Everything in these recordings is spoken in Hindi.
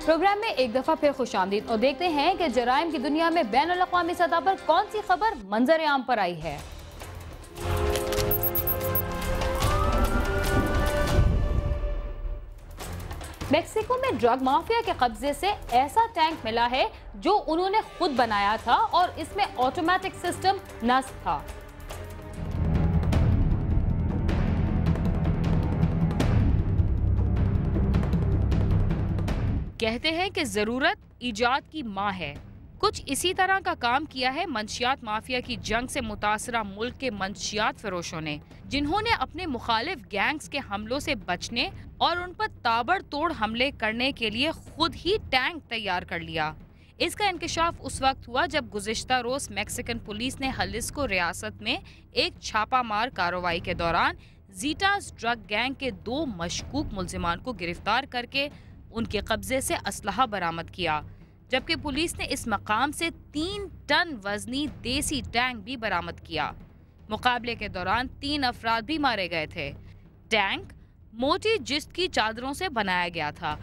प्रोग्राम में एक दफा फिर खुशामदीद और देखते हैं कि जराइम की दुनिया में बैन अल-अक़वामी सतह पर कौन सी खबर मंजर आम पर आई है। मेक्सिको में ड्रग माफिया के कब्जे से ऐसा टैंक मिला है जो उन्होंने खुद बनाया था और इसमें ऑटोमेटिक सिस्टम नस्ब था। कहते हैं कि जरूरत इजाद की माँ है। कुछ इसी तरह का काम किया है मंशियात माफिया की जंग से मुतासरा मुल्क के मंशियात फरोशों ने, जिन्होंने अपने मुखालिफ गैंग्स के हमलों से बचने और उन पर ताबड़तोड़ हमले करने के लिए खुद ही टैंक तैयार कर लिया। इसका इंकशाफ उस वक्त हुआ जब गुज़िश्ता रोज मैक्सिकन पुलिस ने जलिस्को रियासत में एक छापामार कार्रवाई के दौरान ज़ीटास ड्रग गैंग के 2 मशकूक मुल्जिमान को गिरफ्तार करके उनके कब्जे से असलहा बरामद किया, जबकि पुलिस ने इस मकाम से 3 टन वजनी देसी टैंक भी बरामद किया। मुकाबले के दौरान 3 अफराद भी मारे गए थे। टैंक मोटी जिस्त की चादरों से बनाया गया था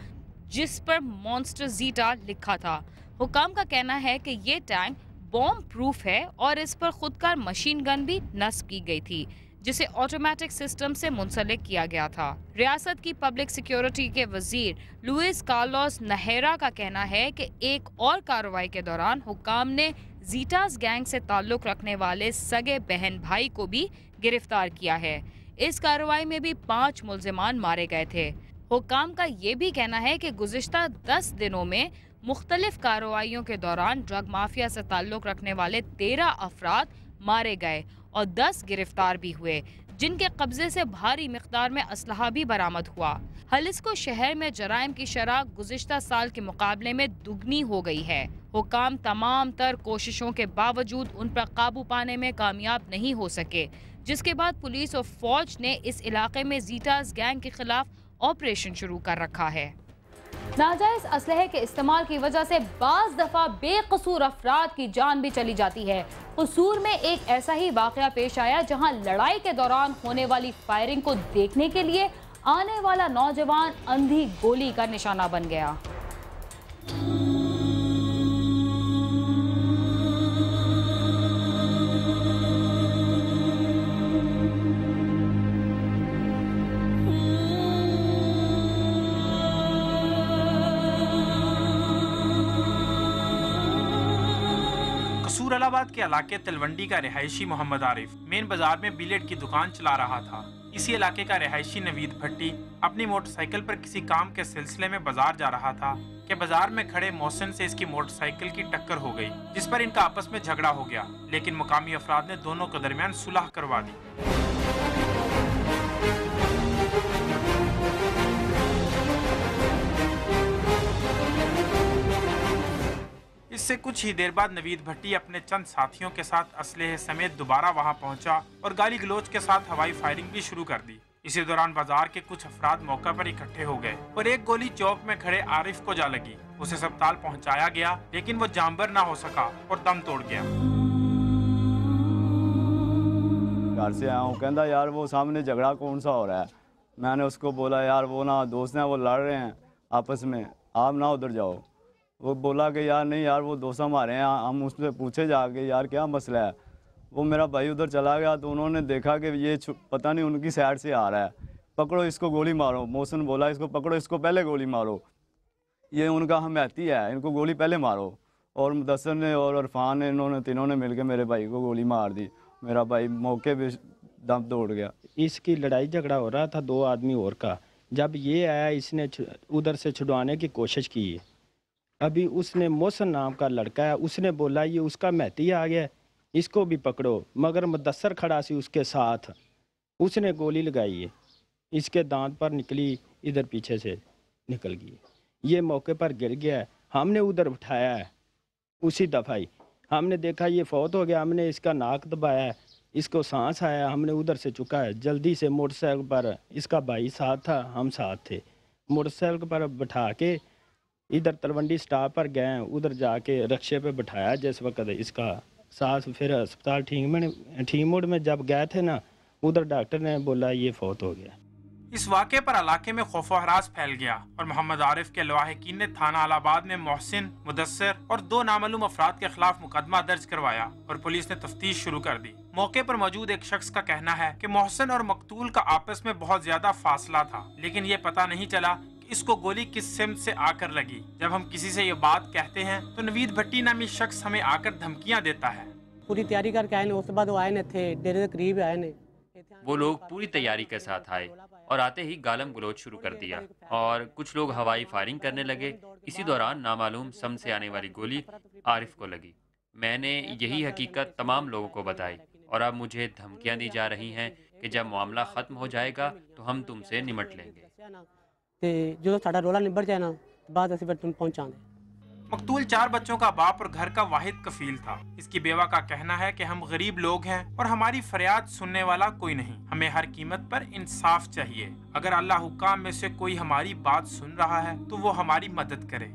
जिस पर मॉन्स्टर ज़ीटा लिखा था। हुकाम का कहना है कि ये टैंक बॉम्ब प्रूफ है और इस पर खुदकार मशीन गन भी नस्ब की गई थी जिसे ऑटोमेटिक सिस्टम से मुंसलिक किया गया था। रियासत की पब्लिक सिक्योरिटी के वजीर लुइस कार्लोस नहेरा का कहना है कि एक और कार्रवाई के दौरान हुकाम ने ज़ीटास गैंग से ताल्लुक रखने वाले सगे बहन भाई को भी गिरफ्तार किया है। इस कार्रवाई में भी 5 मुल्जिमान मारे गए थे। हुकाम का ये भी कहना है कि गुज़िश्ता 10 दिनों में मुख्तलिफ कार्रवाइयों के दौरान ड्रग माफिया से ताल्लुक रखने वाले 13 अफराद मारे गए और 10 गिरफ्तार भी हुए, जिनके कब्जे से भारी मिकदार में असलहा भी बरामद हुआ। जलिस्को शहर में जराइम की शरह गुज़िश्ता साल के मुकाबले में दुगनी हो गई है। हुकाम तमाम तर कोशिशों के बावजूद उन पर काबू पाने में कामयाब नहीं हो सके, जिसके बाद पुलिस और फौज ने इस इलाके में ज़ीटास गैंग के खिलाफ ऑपरेशन शुरू कर रखा है। नाजायज असलहे के इस्तेमाल की वजह से बाज़ दफा बेकसूर अफराद की जान भी चली जाती है। कसूर में एक ऐसा ही वाकया पेश आया जहां लड़ाई के दौरान होने वाली फायरिंग को देखने के लिए आने वाला नौजवान अंधी गोली का निशाना बन गया। इलाहाबाद के इलाके तलवंडी का रिहायशी मोहम्मद आरिफ मेन बाजार में बिलेट की दुकान चला रहा था। इसी इलाके का रिहायशी नवीद भट्टी अपनी मोटरसाइकिल पर किसी काम के सिलसिले में बाजार जा रहा था कि बाजार में खड़े मोहसिन से इसकी मोटरसाइकिल की टक्कर हो गई, जिस पर इनका आपस में झगड़ा हो गया, लेकिन मुकामी अफराद ने दोनों के दरमियान सुलह करवा दी। इससे कुछ ही देर बाद नवीद भट्टी अपने चंद साथियों के साथ असलहे समेत दोबारा वहां पहुंचा और गाली गलोच के साथ हवाई फायरिंग भी शुरू कर दी। इसी दौरान बाजार के कुछ अफराद मौका पर इकट्ठे हो गए और एक गोली चौक में खड़े आरिफ को जा लगी। उसे अस्पताल पहुंचाया गया, लेकिन वो जामबर ना हो सका और दम तोड़ गया। घर से आया हूँ, कहता यार वो सामने झगड़ा कौन सा हो रहा है। मैंने उसको बोला यार वो ना दोस्त हैं, वो लड़ रहे हैं आपस में, आप ना उधर जाओ। वो बोला कि यार नहीं यार वो दोस्त हमारे हैं, हम उससे पूछे जाके यार क्या मसला है। वो मेरा भाई उधर चला गया तो उन्होंने देखा कि ये पता नहीं उनकी साइड से आ रहा है, पकड़ो इसको गोली मारो। मोहसिन बोला इसको पकड़ो, इसको पहले गोली मारो, ये उनका हमायती है, इनको गोली पहले मारो। और मुदस्सर ने और इरफान ने, इन्होंने तीनों ने मिलकर मेरे भाई को गोली मार दी। मेरा भाई मौके पे दम तोड़ गया। इसकी लड़ाई झगड़ा हो रहा था 2 आदमी और का। जब ये आया इसने उधर से छुड़वाने की कोशिश की। अभी उसने मोहसिन नाम का लड़का है, उसने बोला ये उसका महती आ गया, इसको भी पकड़ो। मगर मुदस्सर खड़ा सी उसके साथ, उसने गोली लगाई है, इसके दांत पर निकली, इधर पीछे से निकल गई। ये मौके पर गिर गया है। हमने उधर उठाया है, उसी दफ़ा ही हमने देखा ये फौत हो गया। हमने इसका नाक दबाया है, इसको सांस आया, हमने उधर से चुका है। जल्दी से मोटरसाइकिल पर, इसका भाई साथ था, हम साथ थे, मोटरसाइकिल पर बैठा के इधर तलवंडी स्टॉप पर गए। उधर जाके रक्शे पे बैठाया जिस वक्त इसका सांस। फिर अस्पताल ठीक मोड़ में जब गए थे ना, उधर डॉक्टर ने बोला ये फौत हो गया। इस वाक़े पर इलाके में खौफो हरास फैल गया और मोहम्मद आरिफ के लवाहिकीन ने थाना अलाहाबाद में मोहसिन, मुदस्सिर और 2 नामालूम अफराद के खिलाफ मुकदमा दर्ज करवाया और पुलिस ने तफ्तीश शुरू कर दी। मौके पर मौजूद एक शख्स का कहना है कि मोहसिन और मकतूल का आपस में बहुत ज्यादा फासला था, लेकिन ये पता नहीं चला कि इसको गोली किस सिमत से आकर लगी। जब हम किसी से ये बात कहते हैं तो नवीद भट्टी नामी शख्स हमें आकर धमकियाँ देता है। पूरी तैयारी करके आए ने, उसके बाद वो आए ने थे डेरे के करीब आए ने। वो लोग पूरी तैयारी के साथ आए और आते ही गालम गलोच शुरू कर दिया और कुछ लोग हवाई फायरिंग करने लगे। इसी दौरान नामालूम सम से आने वाली गोली आरिफ को लगी। मैंने यही हकीकत तमाम लोगों को बताई और अब मुझे धमकियां दी जा रही हैं कि जब मामला ख़त्म हो जाएगा तो हम तुमसे निमट लेंगे। जो साडा रोला निबड़ जाए ना, बाद असीं फिर तुम पहुंचा दे। मकतूल 4 बच्चों का बाप और घर का वाहिद कफील था। इसकी बेवा का कहना है कि हम गरीब लोग हैं और हमारी फरियाद सुनने वाला कोई नहीं। हमें हर कीमत पर इंसाफ चाहिए। अगर अल्लाह हुक्काम में से कोई हमारी बात सुन रहा है तो वो हमारी मदद करे।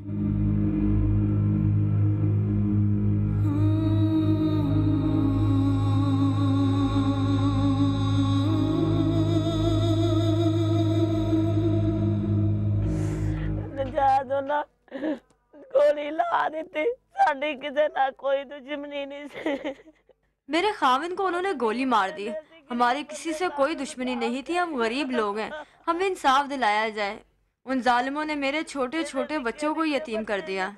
गोली ला दी, साडी किसे ना कोई दुश्मनी नहीं सी। मेरे खाविन को उन्होंने गोली मार दी। हमारी किसी से कोई दुश्मनी नहीं थी, हम गरीब लोग हैं, हमें इंसाफ दिलाया जाए। उन जालिमों ने मेरे छोटे छोटे बच्चों को यतीम कर दिया।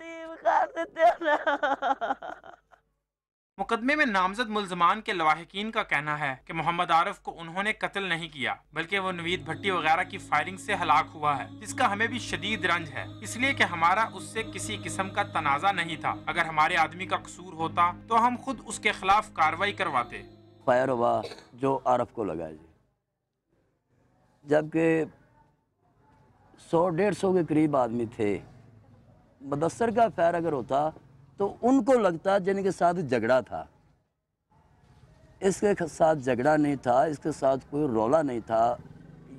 मुकदमे में नामजद मुल्जमान के लवाहिकीन का कहना है कि मोहम्मद आरिफ को उन्होंने कत्ल नहीं किया, बल्कि वो नवीद भट्टी वगैरह की फायरिंग से हलाक हुआ है, जिसका हमें भी शदीद रंज है, इसलिए कि हमारा उससे किसी किस्म का तनाजा नहीं था। अगर हमारे आदमी का कसूर होता तो हम खुद उसके खिलाफ कार्रवाई करवाते। फायर हुआ जो आरिफ को लगा जी, जबकि 100-150 के करीब आदमी थे। मुदस्सिर का फायर अगर होता तो उनको लगता जिनके साथ झगड़ा था। इसके साथ झगड़ा नहीं था, इसके साथ कोई रौला नहीं था,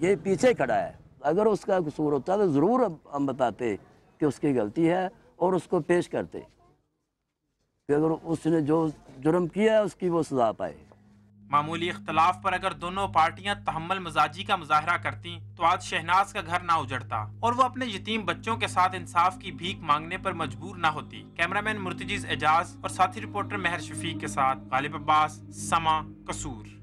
ये पीछे खड़ा है। अगर उसका कसूर होता तो ज़रूर हम बताते कि उसकी गलती है और उसको पेश करते कि अगर उसने जो जुर्म किया है उसकी वो सज़ा पाए। मामूली इख्तलाफ पर अगर दोनों पार्टियां तहम्मुल मजाजी का मुजाहरा करती तो आज शहनाज का घर ना उजड़ता और वो अपने यतीम बच्चों के साथ इंसाफ की भीख मांगने पर मजबूर ना होती। कैमरामैन मुर्तजीज एजाज और साथी रिपोर्टर महर शफीक के साथ गालिब अब्बास, समा, कसूर।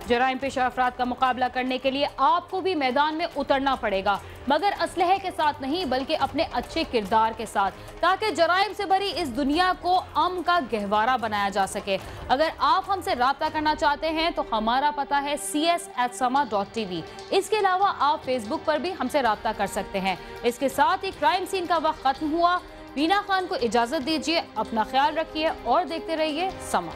जराइम पेशा अफराद का मुकाबला करने के लिए आपको भी मैदान में उतरना पड़ेगा, मगर असलहे के साथ नहीं बल्कि अपने अच्छे किरदार के साथ, ताकि जराइम से भरी इस दुनिया को अमन का गहवारा बनाया जा सके। अगर आप हमसे राब्ता करना चाहते हैं तो हमारा पता है cs@sama.tv। इसके अलावा आप फेसबुक पर भी हमसे राब्ता कर सकते हैं। इसके साथ ही क्राइम सीन का वक्त खत्म हुआ। वीना खान को इजाजत दीजिए, अपना ख्याल रखिए और देखते रहिए समा।